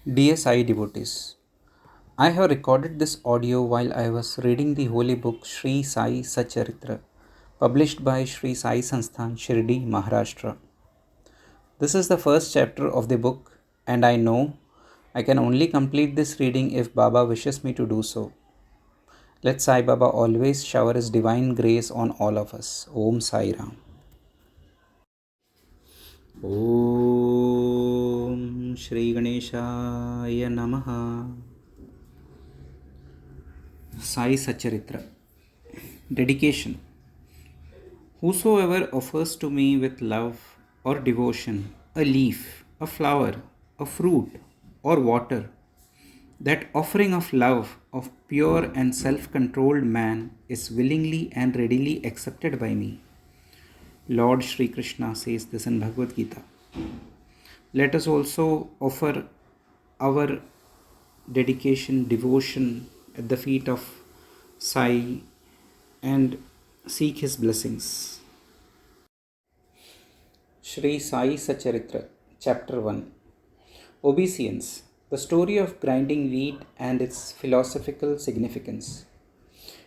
Dear Sai devotees, I have recorded this audio while I was reading the holy book Shri Sai Satcharitra, published by Shri Sai Sansthan, Shirdi, Maharashtra. This is the first chapter of the book, and I know I can only complete this reading if Baba wishes me to do so. Let Sai Baba always shower his divine grace on all of us. Om Sai Ram. Om Shri Ganeshaya Namaha. Sai Satcharitra. Dedication. Whosoever offers to me with love or devotion a leaf, a flower, a fruit, or water, that offering of love of pure and self controlled man is willingly and readily accepted by me. Lord Shri Krishna says this in Bhagavad Gita. Let us also offer our dedication, devotion at the feet of Sai and seek his blessings. Shri Sai Satcharitra, Chapter 1. Obeisance, the story of grinding wheat and its philosophical significance.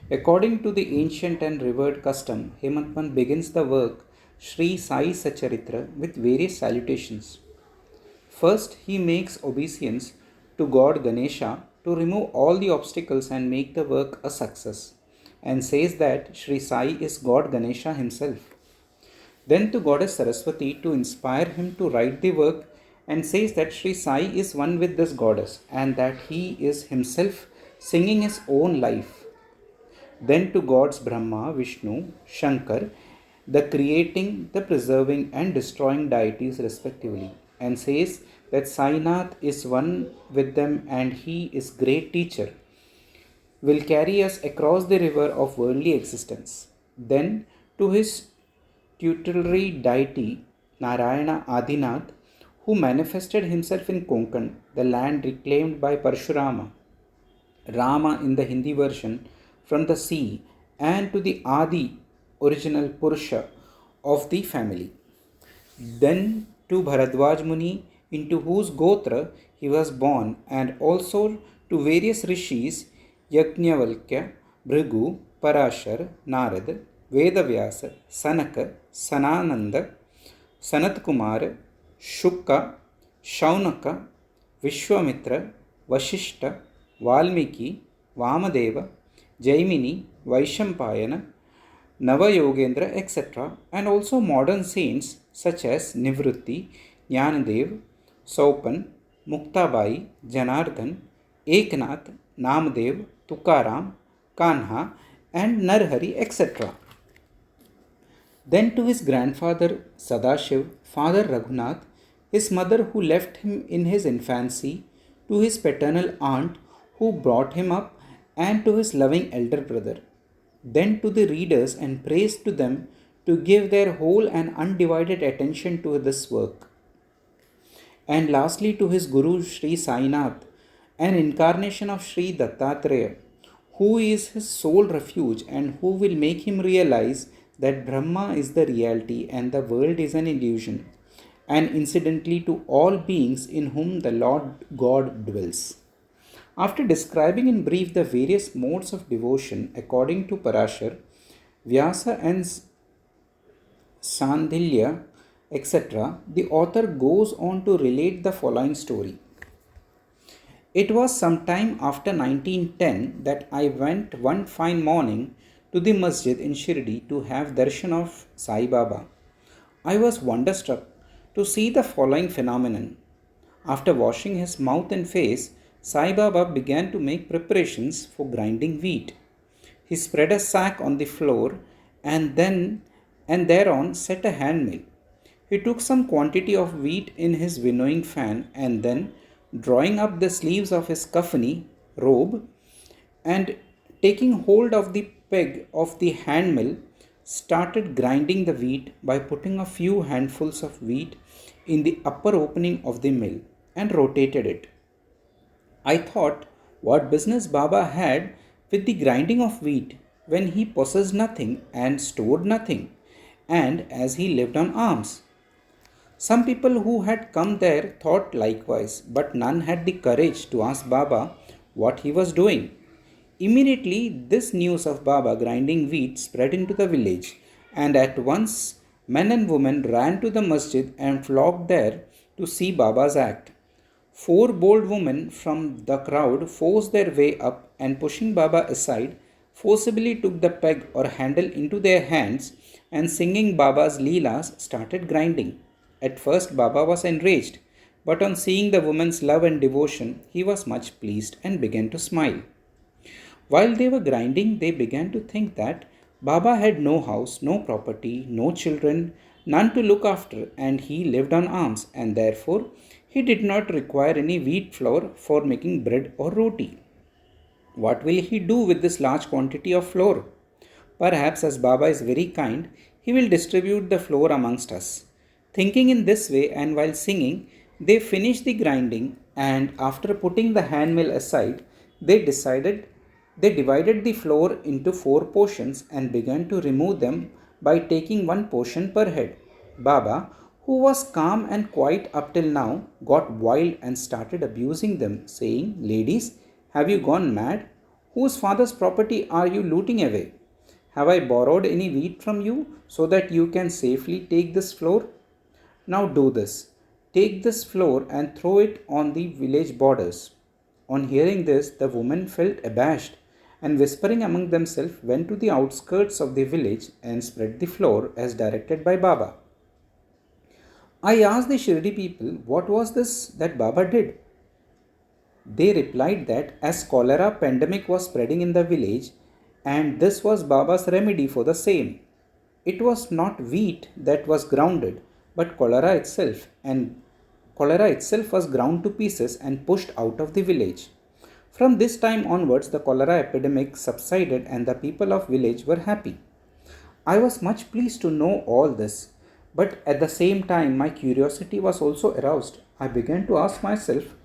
According to the ancient and revered custom, Hemadpant begins the work Shri Sai Satcharitra with various salutations. First, he makes obeisance to God Ganesha to remove all the obstacles and make the work a success, and says that Shri Sai is God Ganesha himself. Then to Goddess Saraswati to inspire him to write the work, and says that Shri Sai is one with this goddess and that he is himself singing his own life. Then to gods Brahma, Vishnu, Shankar, the creating, the preserving, and destroying deities respectively, and says that Sainath is one with them and he is great teacher, will carry us across the river of worldly existence. Then to his tutelary deity Narayana Adinath, who manifested himself in Konkan, the land reclaimed by Parshurama, Rama in the Hindi version, from the sea, and to the Adi, original Purusha of the family. Then to Bharadwaj Muni, into whose Gotra he was born, and also to various rishis Yajnavalkya, Bhrigu, Parashar, Narad, Vedavyasa, Sanaka, Sanananda, Sanat Kumar, Shukka, Shaunaka, Vishwamitra, Vashishta, Valmiki, Vamadeva, Jaimini, Vaishampayana, Navayogendra, etc., and also modern saints such as Nivrutti, Jnanadev, Saupan, Muktabai, Janardhan, Eknath, Namdev, Tukaram, Kanha, and Narhari, etc. Then to his grandfather Sadashiv, father Raghunath, his mother who left him in his infancy, to his paternal aunt who brought him up, and to his loving elder brother. Then to the readers and praise to them to give their whole and undivided attention to this work. And lastly to his Guru Sri Sainath, an incarnation of Sri Dattatreya, who is his sole refuge and who will make him realize that Brahma is the reality and the world is an illusion, and incidentally to all beings in whom the Lord God dwells. After describing in brief the various modes of devotion according to Parashar, Vyasa and Sandhilya, etc., the author goes on to relate the following story. It was some time after 1910 that I went one fine morning to the masjid in Shirdi to have darshan of Sai Baba. I was wonderstruck to see the following phenomenon. After washing his mouth and face, Sai Baba began to make preparations for grinding wheat. He spread a sack on the floor and thereon set a hand mill. He took some quantity of wheat in his winnowing fan and then, drawing up the sleeves of his kafani robe and taking hold of the peg of the hand mill, started grinding the wheat by putting a few handfuls of wheat in the upper opening of the mill and rotated it. I thought what business Baba had with the grinding of wheat when he possessed nothing and stored nothing, and as he lived on alms. Some people who had come there thought likewise, but none had the courage to ask Baba what he was doing. Immediately, this news of Baba grinding wheat spread into the village, and at once men and women ran to the masjid and flocked there to see Baba's act. Four bold women from the crowd forced their way up and, pushing Baba aside, forcibly took the peg or handle into their hands and, singing Baba's leelas, started grinding. At first, Baba was enraged, but on seeing the woman's love and devotion, he was much pleased and began to smile. While they were grinding, they began to think that Baba had no house, no property, no children, none to look after, and he lived on alms, and therefore he did not require any wheat flour for making bread or roti. What will he do with this large quantity of flour? Perhaps, as Baba is very kind, he will distribute the flour amongst us. Thinking in this way, and while singing, they finished the grinding, and after putting the hand mill aside, they divided the flour into four portions and began to remove them by taking one portion per head. Baba, who was calm and quiet up till now, got wild and started abusing them, saying, "Ladies, have you gone mad? Whose father's property are you looting away? Have I borrowed any wheat from you so that you can safely take this flour? Now do this. Take this flour and throw it on the village borders." On hearing this, the women felt abashed and, whispering among themselves, went to the outskirts of the village and spread the flour as directed by Baba. I asked the Shirdi people what was this that Baba did. They replied that as cholera pandemic was spreading in the village, and this was Baba's remedy for the same. It was not wheat that was grounded, but cholera itself was ground to pieces and pushed out of the village. From this time onwards, the cholera epidemic subsided and the people of village were happy. I was much pleased to know all this, but at the same time my curiosity was also aroused. I began to ask myself,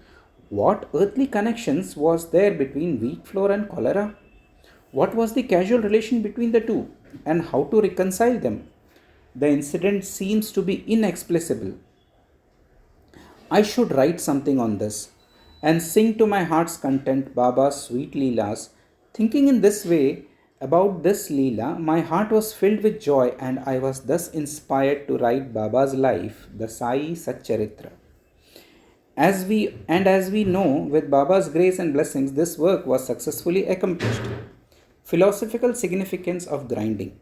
what earthly connections was there between wheat flour and cholera? What was the causal relation between the two, and how to reconcile them? The incident seems to be inexplicable. I should write something on this and sing to my heart's content Baba's sweet Leelas. Thinking in this way about this Leela, my heart was filled with joy, and I was thus inspired to write Baba's life, the Sai Satcharitra. As we know, with Baba's grace and blessings, this work was successfully accomplished. Philosophical significance of grinding.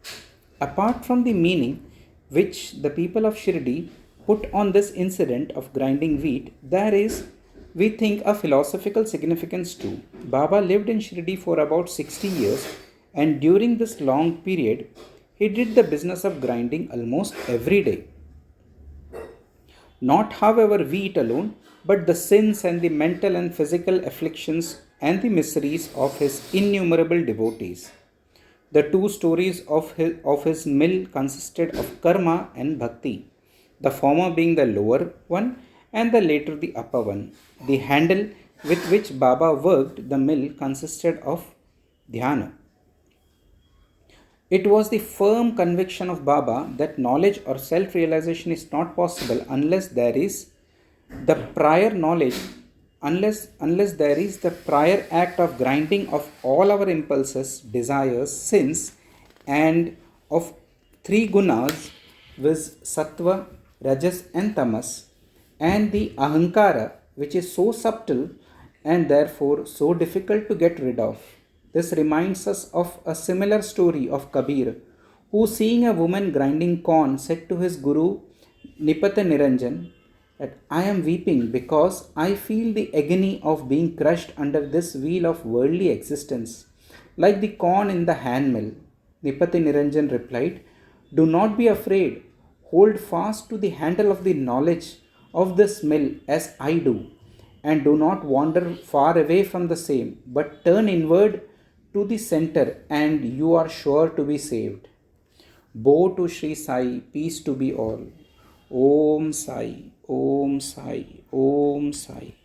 Apart from the meaning which the people of Shirdi put on this incident of grinding wheat, there is, we think, a philosophical significance too. Baba lived in Shirdi for about 60 years, and during this long period, he did the business of grinding almost every day. Not, however, wheat alone, but the sins and the mental and physical afflictions and the miseries of his innumerable devotees. The two stories of his mill consisted of karma and bhakti, the former being the lower one and the later the upper one. The handle with which Baba worked the mill consisted of dhyana. It was the firm conviction of Baba that knowledge or self-realization is not possible unless there is the prior knowledge, unless there is the prior act of grinding of all our impulses, desires, sins, and of three gunas, viz. Sattva, Rajas, and Tamas, and the Ahankara, which is so subtle and therefore so difficult to get rid of. This reminds us of a similar story of Kabir, who, seeing a woman grinding corn, said to his guru Nipata Niranjan that I am weeping because I feel the agony of being crushed under this wheel of worldly existence, like the corn in the hand mill. Nipati Niranjan replied, "Do not be afraid. Hold fast to the handle of the knowledge of this mill as I do, and do not wander far away from the same, but turn inward to the center, and you are sure to be saved." Bow to Shri Sai, peace to be all. Om Sai, Om Sai, Om Sai.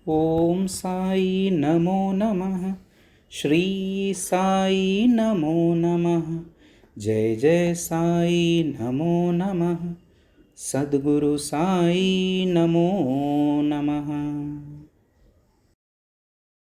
Om Sai Namo Namah. Shri Sai Namo Namah. Jai Jai Sai Namo Namah. Sadguru Sai Namo Namaha.